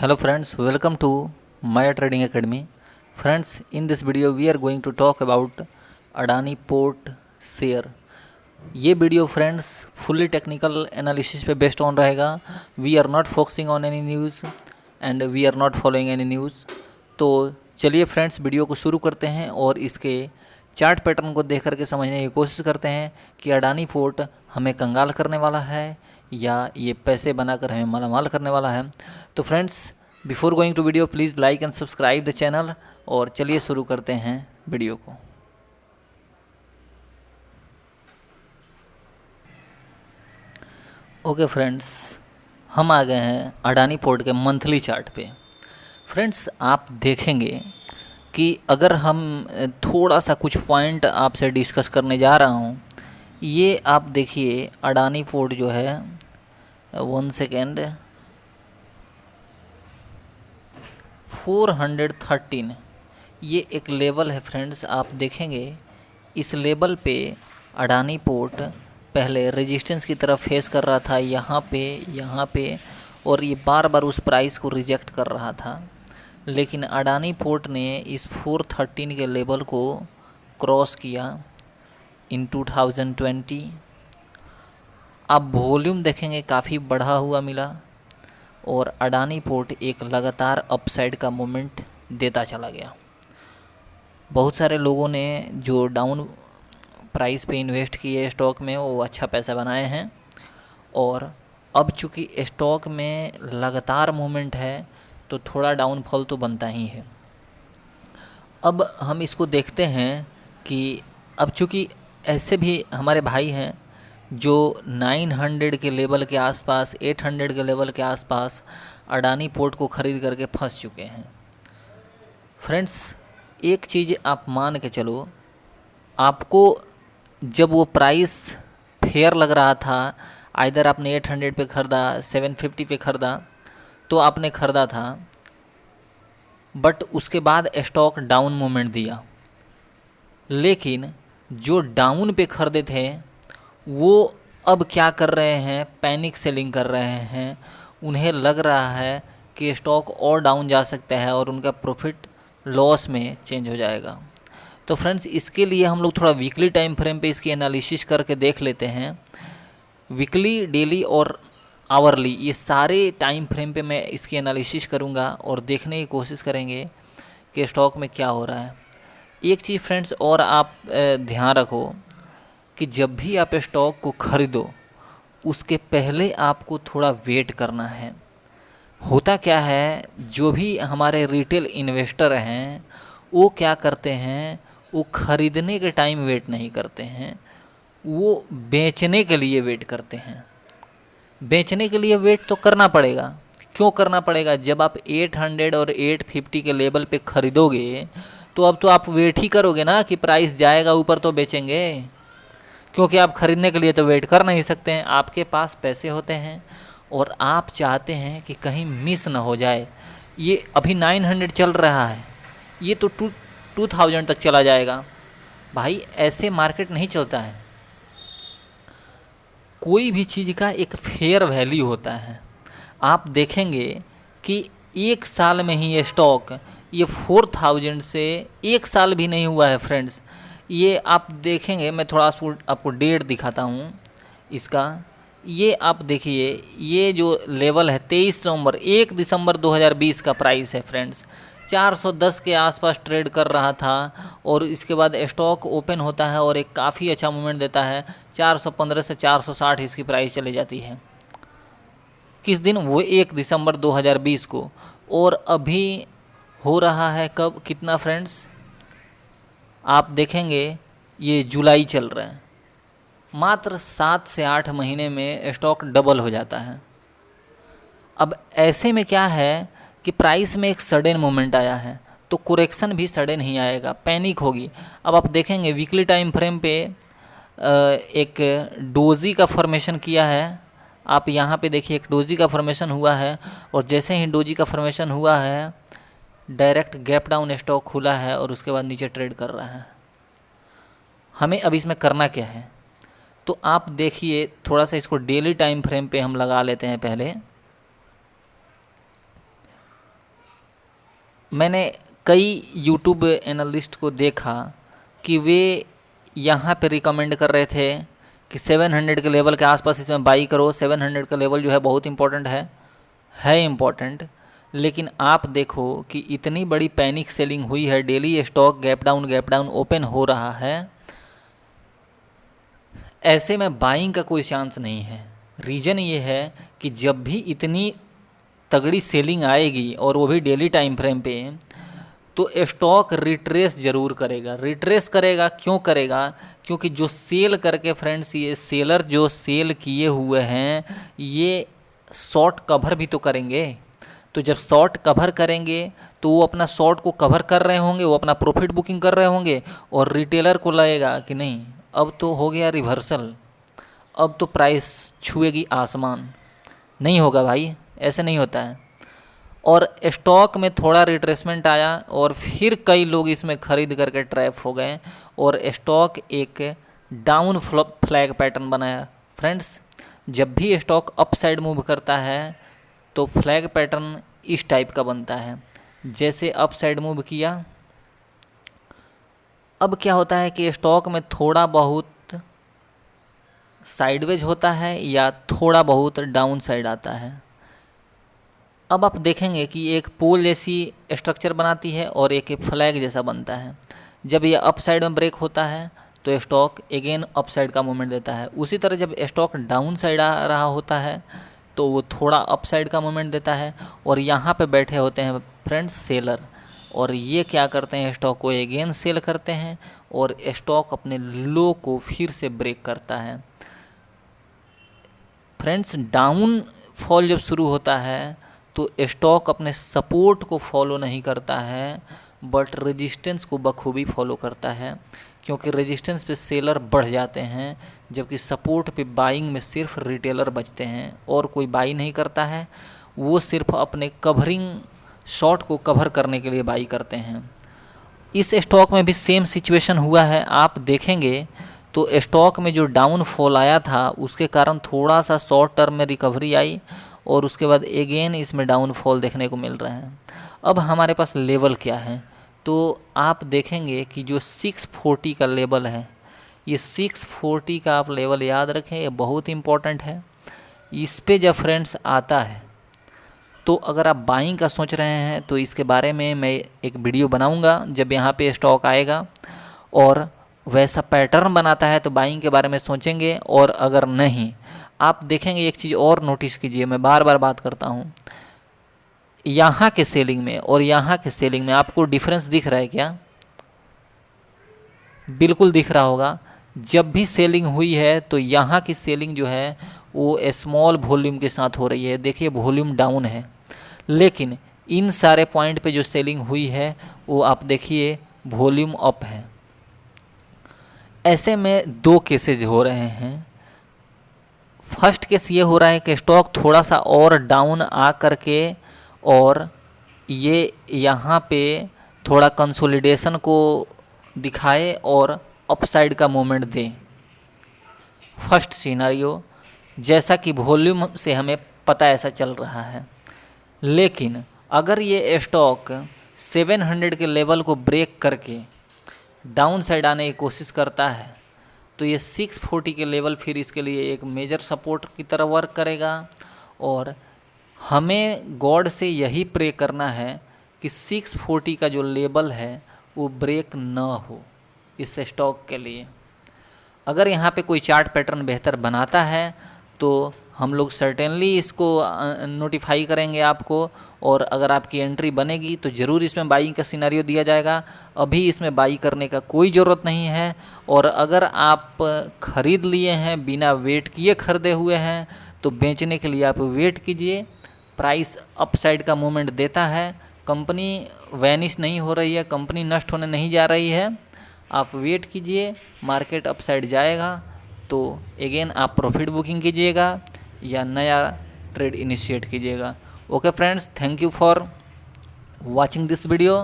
Hello friends, welcome to Maya Trading Academy. Friends, in this video we are going to talk about Adani Port share. ये video friends fully technical analysis पे based on रहेगा. We are not focusing on any news and we are not following any news. तो चलिए friends video को शुरू करते हैं और इसके चार्ट पैटर्न को देख करके समझने की कोशिश करते हैं कि अडानी पोर्ट हमें कंगाल करने वाला है या ये पैसे बनाकर हमें मालामाल करने वाला है. तो friends before going to video please like and subscribe the channel. और चलिए शुरू करते हैं वीडियो को. ओके फ्रेंड्स, हम आ गए हैं अडानी पोर्ट के मंथली चार्ट पे. फ्रेंड्स आप देखेंगे कि अगर हम थोड़ा सा कुछ पॉइंट आपसे डिस्कस करने जा रहा हूँ. ये आप देखिए अडानी पोर्ट जो है, वन सेकेंड, 413 ये एक लेवल है फ्रेंड्स. आप देखेंगे इस लेवल पे अडानी पोर्ट पहले रेजिस्टेंस की तरफ फेस कर रहा था, यहाँ पे, और ये बार बार उस प्राइस को रिजेक्ट कर रहा था. लेकिन अडानी पोर्ट ने इस 413 के लेवल को क्रॉस किया इन 2020. आप वॉल्यूम देखेंगे काफ़ी बढ़ा हुआ मिला और अडानी पोर्ट एक लगातार अपसाइड का मोमेंट देता चला गया. बहुत सारे लोगों ने जो डाउन प्राइस पे इन्वेस्ट किए स्टॉक में वो अच्छा पैसा बनाए हैं. और अब चूँकि स्टॉक में लगातार मूवमेंट है तो थोड़ा डाउनफॉल तो बनता ही है. अब हम इसको देखते हैं कि अब चूँकि ऐसे भी हमारे भाई हैं जो 900 के लेवल के आसपास, 800 के लेवल के आसपास अडानी पोर्ट को ख़रीद करके फंस चुके हैं. फ्रेंड्स एक चीज़ आप मान के चलो, आपको जब वो प्राइस फेयर लग रहा था, आइदर आपने 800 पे ख़रीदा, 750 पे ख़रीदा, तो आपने ख़रीदा था. बट उसके बाद स्टॉक डाउन मूवमेंट दिया. लेकिन जो डाउन पे ख़रीदे थे वो अब क्या कर रहे हैं, पैनिक सेलिंग कर रहे हैं. उन्हें लग रहा है कि स्टॉक और डाउन जा सकता है और उनका प्रॉफिट लॉस में चेंज हो जाएगा. तो फ्रेंड्स इसके लिए हम लोग थोड़ा वीकली टाइम फ्रेम पे इसकी एनालिसिस करके देख लेते हैं. वीकली, डेली और आवरली, ये सारे टाइम फ्रेम पे मैं इसकी एनालिसिस करूँगा और देखने की कोशिश करेंगे कि स्टॉक में क्या हो रहा है. एक चीज़ फ्रेंड्स और आप ध्यान रखो कि जब भी आप स्टॉक को ख़रीदो उसके पहले आपको थोड़ा वेट करना है. होता क्या है, जो भी हमारे रिटेल इन्वेस्टर हैं वो क्या करते हैं, वो ख़रीदने के टाइम वेट नहीं करते हैं, वो बेचने के लिए वेट करते हैं. बेचने के लिए वेट तो करना पड़ेगा. क्यों करना पड़ेगा? जब आप 800 और 850 के लेवल पे ख़रीदोगे तो अब तो आप वेट ही करोगे ना कि प्राइस जाएगा ऊपर तो बेचेंगे. क्योंकि आप ख़रीदने के लिए तो वेट कर नहीं सकते हैं. आपके पास पैसे होते हैं और आप चाहते हैं कि कहीं मिस ना हो जाए. ये अभी 900 चल रहा है, ये तो 2000 तक चला जाएगा. भाई ऐसे मार्केट नहीं चलता है. कोई भी चीज़ का एक फेयर वैल्यू होता है. आप देखेंगे कि एक साल में ही ये स्टॉक, ये 4000 से एक साल भी नहीं हुआ है फ्रेंड्स. ये आप देखेंगे, मैं थोड़ा आपको डेट दिखाता हूँ इसका. ये आप देखिए, ये जो लेवल है 23 नवंबर, 1 दिसंबर 2020 का प्राइस है फ्रेंड्स. 410 के आसपास ट्रेड कर रहा था और इसके बाद स्टॉक ओपन होता है और एक काफ़ी अच्छा मूवमेंट देता है. 415 से 460 इसकी प्राइस चली जाती है. किस दिन? वो 1 दिसंबर 2020 को. और अभी हो रहा है कब, कितना फ्रेंड्स? आप देखेंगे ये जुलाई चल रहा है. मात्र 7 से 8 महीने में स्टॉक डबल हो जाता है. अब ऐसे में क्या है कि प्राइस में एक सडन मोमेंट आया है तो करेक्शन भी सडन ही आएगा, पैनिक होगी. अब आप देखेंगे वीकली टाइम फ्रेम पे एक डोजी का फॉर्मेशन किया है. आप यहाँ पे देखिए एक डोजी का फॉर्मेशन हुआ है और जैसे ही डोजी का फॉर्मेशन हुआ है डायरेक्ट गैप डाउन स्टॉक खुला है और उसके बाद नीचे ट्रेड कर रहा है. हमें अब इसमें करना क्या है? तो आप देखिए थोड़ा सा इसको डेली टाइम फ्रेम पे हम लगा लेते हैं पहले. मैंने कई यूट्यूब एनालिस्ट को देखा कि वे यहाँ पे रिकमेंड कर रहे थे कि 700 के लेवल के आसपास इसमें बाई करो। 700 का लेवल जो है बहुत इंपॉर्टेंट है इम्पॉर्टेंट। लेकिन आप देखो कि इतनी बड़ी पैनिक सेलिंग हुई है, daily stock gap down open हो रहा है, ऐसे में बाइंग का कोई चांस नहीं है। रीज़न ये है कि जब भी इतनी तगड़ी सेलिंग आएगी और वो भी डेली टाइम फ्रेम पे, तो स्टॉक रिट्रेस ज़रूर करेगा। रिट्रेस करेगा, क्यों करेगा? क्योंकि जो सेल करके फ्रेंड्स, ये सेलर जो सेल किए हुए हैं ये शॉर्ट कवर भी तो करेंगे। तो जब शॉर्ट कवर करेंगे तो वो अपना शॉर्ट को कवर कर रहे होंगे, वो अपना प्रॉफिट बुकिंग कर रहे होंगे, और रिटेलर को लगेगा कि नहीं अब तो हो गया रिवर्सल, अब तो प्राइस छुएगी आसमान। नहीं होगा भाई, ऐसे नहीं होता है। और स्टॉक में थोड़ा रिट्रेसमेंट आया और फिर कई लोग इसमें ख़रीद करके ट्रैप हो गए और स्टॉक एक डाउन फ्लैग पैटर्न बनाया। फ्रेंड्स, जब भी स्टॉक अप साइड मूव करता है तो फ्लैग पैटर्न इस टाइप का बनता है। जैसे अप साइड मूव किया, अब क्या होता है कि स्टॉक में थोड़ा बहुत साइडवेज होता है या थोड़ा बहुत डाउन साइड आता है। अब आप देखेंगे कि एक पोल जैसी स्ट्रक्चर बनाती है और एक फ्लैग जैसा बनता है। जब ये अप साइड में ब्रेक होता है तो स्टॉक अगेन अप साइड का मूवमेंट देता है। उसी तरह जब स्टॉक डाउन साइड आ रहा होता है तो वो थोड़ा अप साइड का मूवमेंट देता है। और यहाँ पे बैठे होते हैं फ्रेंड्स सेलर, और ये क्या करते हैं, स्टॉक को अगेन सेल करते हैं और स्टॉक अपने लो को फिर से ब्रेक करता है। फ्रेंड्स, डाउन फॉल जब शुरू होता है तो स्टॉक अपने सपोर्ट को फॉलो नहीं करता है बट रेजिस्टेंस को बखूबी फॉलो करता है, क्योंकि रेजिस्टेंस पे सेलर बढ़ जाते हैं जबकि सपोर्ट पे बाइंग में सिर्फ रिटेलर बचते हैं और कोई बाई नहीं करता है। वो सिर्फ अपने कवरिंग शॉर्ट को कवर करने के लिए बाई करते हैं। इस स्टॉक में भी सेम सिचुएशन हुआ है। आप देखेंगे तो स्टॉक में जो डाउन फॉल आया था उसके कारण थोड़ा सा शॉर्ट टर्म में रिकवरी आई और उसके बाद अगेन इसमें डाउन फॉल देखने को मिल रहा है। अब हमारे पास लेवल क्या है, तो आप देखेंगे कि जो 640 का लेवल है, ये 640 का आप लेवल याद रखें, ये बहुत इंपॉर्टेंट है। इस पे जब फ्रेंड्स आता है तो अगर आप बाइंग का सोच रहे हैं तो इसके बारे में मैं एक वीडियो बनाऊंगा जब यहाँ पे स्टॉक आएगा, और वैसा पैटर्न बनाता है तो बाइंग के बारे में सोचेंगे। और अगर नहीं, आप देखेंगे एक चीज़ और नोटिस कीजिए, मैं बार बार बात करता हूँ, यहाँ के सेलिंग में और यहाँ के सेलिंग में आपको डिफरेंस दिख रहा है क्या? बिल्कुल दिख रहा होगा। जब भी सेलिंग हुई है तो यहाँ की सेलिंग जो है वो स्मॉल वॉल्यूम के साथ हो रही है। देखिए वॉल्यूम डाउन है, लेकिन इन सारे पॉइंट पे जो सेलिंग हुई है वो आप देखिए वॉल्यूम अप है। ऐसे में दो केसेज हो रहे हैं। फर्स्ट केस ये हो रहा है कि स्टॉक थोड़ा सा और डाउन आ करके और ये यहाँ पे थोड़ा कंसोलिडेशन को दिखाए और अपसाइड का मूवमेंट दे। फर्स्ट सिनेरियो, जैसा कि वॉल्यूम से हमें पता ऐसा चल रहा है। लेकिन अगर ये स्टॉक 700 के लेवल को ब्रेक करके डाउन साइड आने की कोशिश करता है तो ये 640 के लेवल फिर इसके लिए एक मेजर सपोर्ट की तरह वर्क करेगा। और हमें गॉड से यही प्रे करना है कि 640 का जो लेवल है वो ब्रेक न हो इस स्टॉक के लिए। अगर यहाँ पे कोई चार्ट पैटर्न बेहतर बनाता है तो हम लोग सर्टेनली इसको नोटिफाई करेंगे आपको, और अगर आपकी एंट्री बनेगी तो ज़रूर इसमें बाइंग का सिनेरियो दिया जाएगा। अभी इसमें बाई करने का कोई ज़रूरत नहीं है। और अगर आप ख़रीद लिए हैं, बिना वेट किए खरीदे हुए हैं, तो बेचने के लिए आप वेट कीजिए। प्राइस अपसाइड का मूवमेंट देता है, कंपनी वैनिश नहीं हो रही है, कंपनी नष्ट होने नहीं जा रही है। आप वेट कीजिए, मार्केट अपसाइड जाएगा तो अगेन आप प्रॉफिट बुकिंग कीजिएगा या नया ट्रेड इनिशिएट कीजिएगा। Okay friends, thank you for watching this video.